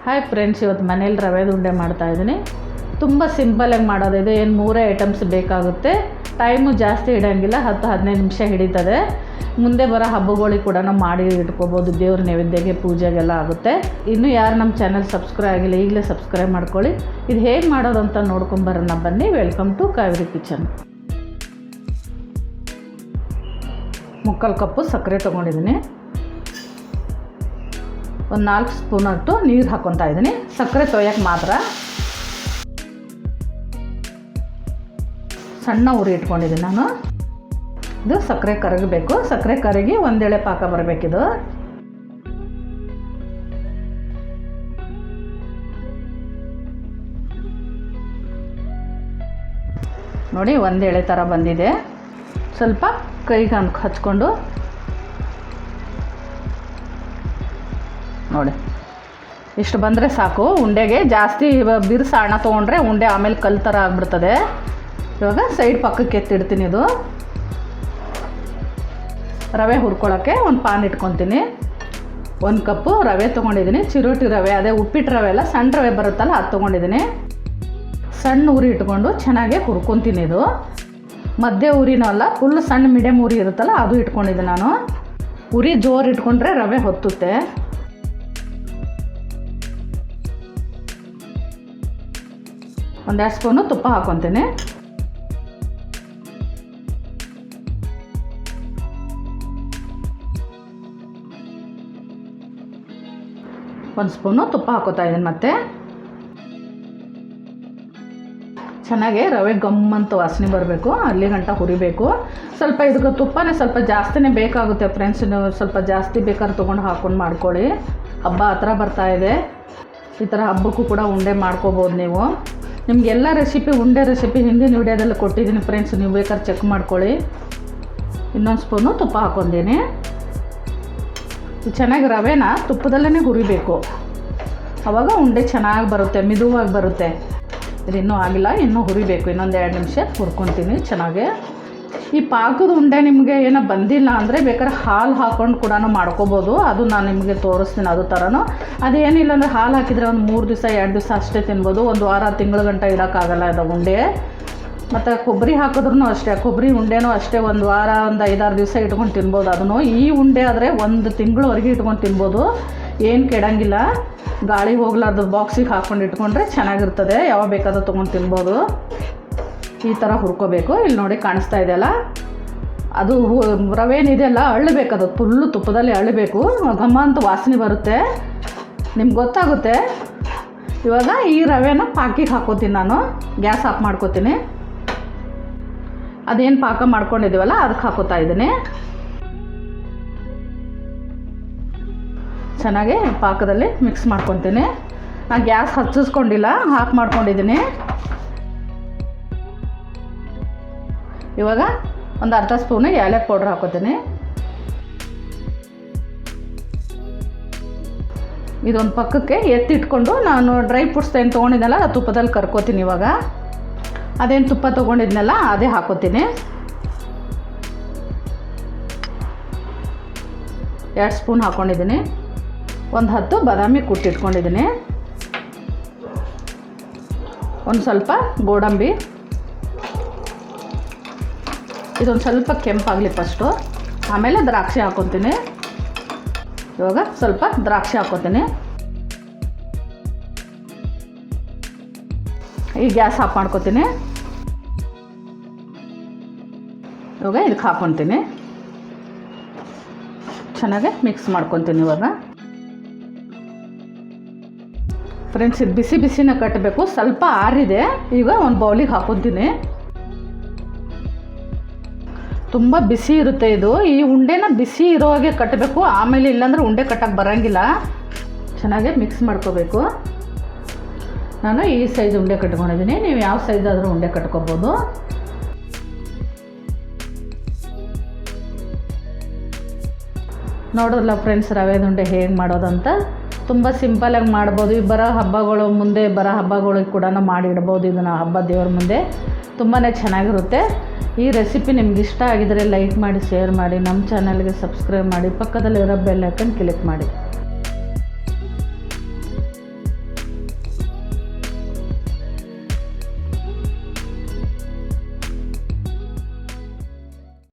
Hi friends, ಇವತ್ತು ಮನೇಲಿ ರವೆ ಉಂಡೆ ಮಾಡ್ತಾಯಿದ್ದೀನಿ. ತುಂಬ ಸಿಂಪಲಾಗಿ ಮಾಡೋದು. ಇದು ಏನು 3 ಐಟಮ್ಸ್ ಬೇಕಾಗುತ್ತೆ. ಟೈಮು ಜಾಸ್ತಿ ಹಿಡಿಯೋಂಗಿಲ್ಲ, 10-15 ನಿಮಿಷ ಹಿಡಿತದೆ. ಮುಂದೆ ಬರೋ ಹಬ್ಬಗಳಿಗೆ ಕೂಡ ಮಾಡಿ ಇಟ್ಕೋಬೋದು. ದೇವ್ರ ನೈವೇದ್ಯಕ್ಕೆ, ಪೂಜೆಗೆಲ್ಲ ಆಗುತ್ತೆ. ಇನ್ನೂ ಯಾರು ನಮ್ಮ ಚಾನಲ್ ಸಬ್ಸ್ಕ್ರೈಬ್ ಆಗಿಲ್ಲ, ಈಗಲೇ ಸಬ್ಸ್ಕ್ರೈಬ್ ಮಾಡ್ಕೊಳ್ಳಿ. ಇದು ಹೇಗೆ ಮಾಡೋದು ಅಂತ ನೋಡ್ಕೊಂಬರೋಣ ಬನ್ನಿ. Welcome to Kaveri kitchen. 3/4 cup ಸಕ್ಕರೆ ತೊಗೊಂಡಿದ್ದೀನಿ. ಒಂದು 4 ಸ್ಪೂನ್ ಅಷ್ಟು ನೀರು ಹಾಕ್ಕೊತಾ ಇದ್ದೀನಿ. ಸಕ್ಕರೆ ತೊಯ್ಯಕ್ಕೆ ಮಾತ್ರ. ಸಣ್ಣ ಉರಿ ಇಟ್ಕೊಂಡಿದ್ದೀನಿ ನಾನು. ಇದು ಸಕ್ಕರೆ ಕರಗಬೇಕು. ಸಕ್ಕರೆ ಕರಗಿ ಒಂದೆಳೆ ಪಾಕ ಬರಬೇಕಿದು. ನೋಡಿ, ಒಂದೆಳೆ ಥರ ಬಂದಿದೆ. ಸ್ವಲ್ಪ ಕೈಗೆ ಹಚ್ಕೊಂಡು ನೋಡಿ, ಇಷ್ಟು ಬಂದರೆ ಸಾಕು ಉಂಡೆಗೆ. ಜಾಸ್ತಿ ಬಿರುಸಾಣ ತೊಗೊಂಡ್ರೆ ಉಂಡೆ ಆಮೇಲೆ ಕಲ್ಲು ಥರ ಆಗಿಬಿಡ್ತದೆ. ಇವಾಗ ಸೈಡ್ ಪಕ್ಕಕ್ಕೆ ಎತ್ತಿಡ್ತೀನಿ. ಇದು ರವೆ ಹುರ್ಕೊಳ್ಳೋಕ್ಕೆ ಒಂದು ಪಾನ್ ಇಟ್ಕೊತೀನಿ. 1 ಕಪ್ಪು ರವೆ ತೊಗೊಂಡಿದ್ದೀನಿ. ಚಿರೋಟಿ ರವೆ, ಅದೇ ಉಪ್ಪಿಟ್ಟು ರವೆ ಅಲ್ಲ, ಸಣ್ಣ ರವೆ ಬರುತ್ತಲ್ಲ, ಅದು ತೊಗೊಂಡಿದ್ದೀನಿ. ಸಣ್ಣ ಉರಿ ಇಟ್ಕೊಂಡು ಚೆನ್ನಾಗೆ ಹುರ್ಕೊತೀನಿ. ಇದು ಮಧ್ಯೆ ಉರಿನೂ ಅಲ್ಲ, ಫುಲ್ ಸಣ್ಣ ಮೀಡಿಯಮ್ ಉರಿ ಇರುತ್ತಲ್ಲ, ಅದು ಇಟ್ಕೊಂಡಿದ್ದೀನಿ ನಾನು. ಉರಿ ಜೋರು ಇಟ್ಕೊಂಡ್ರೆ ರವೆ ಹೊತ್ತುತ್ತೆ. ಒಂದು 2 ಸ್ಪೂನು ತುಪ್ಪ ಹಾಕ್ಕೊತೀನಿ. ಒಂದು ಸ್ಪೂನು ತುಪ್ಪ ಹಾಕೋತಾ ಇದ್ದೀನಿ. ಮತ್ತೆ ಚೆನ್ನಾಗಿ ರವೆ ಗಮ್ಮಂತ ವಾಸನೆ ಬರಬೇಕು, ಅಲ್ಲಿ ಗಂಟ ಹುರಿಬೇಕು. ಸ್ವಲ್ಪ ಇದಕ್ಕೆ ತುಪ್ಪನೇ ಸ್ವಲ್ಪ ಜಾಸ್ತಿನೇ ಬೇಕಾಗುತ್ತೆ ಫ್ರೆಂಡ್ಸ್. ನೀವು ಸ್ವಲ್ಪ ಜಾಸ್ತಿ ಬೇಕಾದ್ರೆ ತೊಗೊಂಡು ಹಾಕ್ಕೊಂಡು ಮಾಡ್ಕೊಳ್ಳಿ. ಹಬ್ಬ ಹತ್ರ ಬರ್ತಾಯಿದೆ. ಈ ಥರ ಹಬ್ಬಕ್ಕೂ ಕೂಡ ಉಂಡೆ ಮಾಡ್ಕೋಬೋದು ನೀವು. ನಿಮಗೆಲ್ಲ ರೆಸಿಪಿ, ಉಂಡೆ ರೆಸಿಪಿ ಹಿಂದಿನ ವಿಡಿಯೋದಲ್ಲಿ ಕೊಟ್ಟಿದ್ದೀನಿ ಫ್ರೆಂಡ್ಸ್, ನೀವು ಬೇಕಾದ್ರೆ ಚೆಕ್ ಮಾಡ್ಕೊಳ್ಳಿ. ಇನ್ನೊಂದು ಸ್ಪೂನು ತುಪ್ಪ ಹಾಕ್ಕೊಂಡಿದ್ದೀನಿ. ಚೆನ್ನಾಗಿ ರವೆನ ತುಪ್ಪದಲ್ಲೇ ಹುರಿಬೇಕು, ಆವಾಗ ಉಂಡೆ ಚೆನ್ನಾಗಿ ಬರುತ್ತೆ, ಮಿದುವಾಗಿ ಬರುತ್ತೆ. ಇದು ಇನ್ನೂ ಆಗಿಲ್ಲ, ಇನ್ನೂ ಹುರಿಬೇಕು. ಇನ್ನೊಂದು 2 ನಿಮಿಷ ಹುರ್ಕೊತೀನಿ ಚೆನ್ನಾಗಿ. ಈ ಪಾಕದ ಉಂಡೆ ನಿಮಗೆ ಏನೋ ಬಂದಿಲ್ಲ ಅಂದರೆ ಬೇಕಾದ್ರೆ ಹಾಲು ಹಾಕ್ಕೊಂಡು ಕೂಡ ಮಾಡ್ಕೋಬೋದು. ಅದು ನಾನು ನಿಮಗೆ ತೋರಿಸ್ತೀನಿ ಅದು ಥರನೂ. ಅದೇನಿಲ್ಲ ಅಂದರೆ ಹಾಲು ಹಾಕಿದರೆ ಒಂದು 3 ದಿವಸ 2 ದಿವಸ ಅಷ್ಟೇ ತಿನ್ಬೋದು. ಒಂದು ವಾರ ತಿಂಗಳ ಗಂಟ ಇಡೋಕ್ಕಾಗಲ್ಲ ಇದು ಉಂಡೆ. ಮತ್ತು ಕೊಬ್ಬರಿ ಹಾಕಿದ್ರೂ ಅಷ್ಟೇ, ಕೊಬ್ಬರಿ ಉಂಡೆನೂ ಅಷ್ಟೇ ಒಂದು ವಾರ, ಒಂದು 5-6 ದಿವಸ ಇಟ್ಕೊಂಡು ತಿನ್ಬೋದು ಅದನ್ನು. ಈ ಉಂಡೆ ಆದರೆ 1 ತಿಂಗಳವರೆಗೆ ಇಟ್ಕೊಂಡು ತಿನ್ಬೋದು, ಏನು ಕೆಡಂಗಿಲ್ಲ. ಗಾಳಿ ಹೋಗ್ಲಾರ್ದು ಬಾಕ್ಸಿಗೆ ಹಾಕ್ಕೊಂಡು ಇಟ್ಕೊಂಡ್ರೆ ಚೆನ್ನಾಗಿರ್ತದೆ. ಯಾವಾಗ ಬೇಕಾದ್ರೂ ತೊಗೊಂಡು ತಿನ್ಬೋದು. ಈ ಥರ ಹುರ್ಕೋಬೇಕು. ಇಲ್ಲಿ ನೋಡಿ, ಕಾಣಿಸ್ತಾ ಇದೆಯಲ್ಲ, ಅದು ರವೇನಿದೆಯಲ್ಲ ಅಳ್ಳಬೇಕು. ಅದು ಫುಲ್ಲು ತುಪ್ಪದಲ್ಲಿ ಅಳ್ಳಬೇಕು, ಘಮ ಅಂತ ವಾಸನೆ ಬರುತ್ತೆ, ನಿಮ್ಗೆ ಗೊತ್ತಾಗುತ್ತೆ. ಇವಾಗ ಈ ರವೆನ ಪಾಕಿಗೆ ಹಾಕೋತೀನಿ ನಾನು. ಗ್ಯಾಸ್ ಆಫ್ ಮಾಡ್ಕೋತೀನಿ. ಅದೇನು ಪಾಕ ಮಾಡ್ಕೊಂಡಿದ್ದೀವಲ್ಲ ಅದಕ್ಕೆ ಹಾಕೋತಾ ಇದ್ದೀನಿ. ಚೆನ್ನಾಗಿ ಪಾಕದಲ್ಲಿ ಮಿಕ್ಸ್ ಮಾಡ್ಕೊತೀನಿ. ನಾನು ಗ್ಯಾಸ್ ಹಚ್ಚಿಸ್ಕೊಂಡಿಲ್ಲ, ಆಫ್ ಮಾಡ್ಕೊಂಡಿದ್ದೀನಿ. ಇವಾಗ ಒಂದು ಅರ್ಧ ಸ್ಪೂನು ಏಲಕ್ಕಿ ಪೌಡ್ರ್ ಹಾಕೋತೀನಿ. ಇದೊಂದು ಪಕ್ಕಕ್ಕೆ ಎತ್ತಿಟ್ಕೊಂಡು ನಾನು ಡ್ರೈ ಫ್ರೂಟ್ಸ್ ಏನು ತೊಗೊಂಡಿದ್ದೆನಲ್ಲ ಅದು ತುಪ್ಪದಲ್ಲಿ ಕರ್ಕೋತೀನಿ. ಇವಾಗ ಅದೇನು ತುಪ್ಪ ತೊಗೊಂಡಿದ್ನಲ್ಲ ಅದೇ ಹಾಕೋತೀನಿ. 2 ಸ್ಪೂನ್ ಹಾಕ್ಕೊಂಡಿದ್ದೀನಿ. ಒಂದು 10 ಬಾದಾಮಿ ಕುಟ್ಟಿಟ್ಕೊಂಡಿದ್ದೀನಿ. ಒಂದು ಸ್ವಲ್ಪ ಗೋಡಂಬಿ. ಇದೊಂದು ಸ್ವಲ್ಪ ಕೆಂಪಾಗಲಿ ಫಸ್ಟು, ಆಮೇಲೆ ದ್ರಾಕ್ಷಿ ಹಾಕ್ಕೊತೀನಿ. ಇವಾಗ ಸ್ವಲ್ಪ ದ್ರಾಕ್ಷಿ ಹಾಕ್ಕೊತೀನಿ. ಈ ಗ್ಯಾಸ್ ಆಫ್ ಮಾಡ್ಕೊತೀನಿ. ಇವಾಗ ಇದಕ್ಕೆ ಹಾಕ್ಕೊತೀನಿ. ಚೆನ್ನಾಗಿ ಮಿಕ್ಸ್ ಮಾಡ್ಕೊತೀನಿ. ಇವಾಗ ಫ್ರೆಂಡ್ಸ್, ಇದು ಬಿಸಿ ಬಿಸಿನ ಕಟ್ಟಬೇಕು. ಸ್ವಲ್ಪ ಆರಿದೆ. ಈಗ ಒಂದು ಬೌಲಿಗೆ ಹಾಕ್ಕೊತೀನಿ. ತುಂಬ ಬಿಸಿ ಇರುತ್ತೆ ಇದು. ಈ ಉಂಡೆನ ಬಿಸಿ ಇರೋ ಹಾಗೆ ಕಟ್ಟಬೇಕು, ಆಮೇಲೆ ಇಲ್ಲಾಂದರೆ ಉಂಡೆ ಕಟ್ಟಕ್ಕೆ ಬರೋಂಗಿಲ್ಲ. ಚೆನ್ನಾಗಿ ಮಿಕ್ಸ್ ಮಾಡ್ಕೋಬೇಕು. ನಾನು ಈ ಸೈಜ್ ಉಂಡೆ ಕಟ್ಕೊಂಡಿದ್ದೀನಿ. ನೀವು ಯಾವ ಸೈಜ್ ಆದರೂ ಉಂಡೆ ಕಟ್ಕೋಬೋದು. ನೋಡೋಲ್ಲ ಫ್ರೆಂಡ್ಸ್, ರವೆದ ಉಂಡೆ ಹೇಗೆ ಮಾಡೋದಂತ. ತುಂಬ ಸಿಂಪಲಾಗಿ ಮಾಡ್ಬೋದು. ಈ ಬರೋ ಹಬ್ಬಗಳು, ಮುಂದೆ ಬರೋ ಹಬ್ಬಗಳಿಗೆ ಕೂಡ ಮಾಡಿಡ್ಬೋದು ಇದನ್ನು. ಹಬ್ಬ ದೇವ್ರ ಮುಂದೆ ತುಂಬಾ ಚೆನ್ನಾಗಿರುತ್ತೆ. ಈ ರೆಸಿಪಿ ನಿಮ್ಗೆ ಇಷ್ಟ ಆಗಿದರೆ ಲೈಕ್ ಮಾಡಿ, ಶೇರ್ ಮಾಡಿ, ನಮ್ಮ ಚಾನಲ್ಗೆ ಸಬ್ಸ್ಕ್ರೈಬ್ ಮಾಡಿ, ಪಕ್ಕದಲ್ಲಿರೋ ಬೆಲ್ ಐಕನ್ ಕ್ಲಿಕ್ ಮಾಡಿ.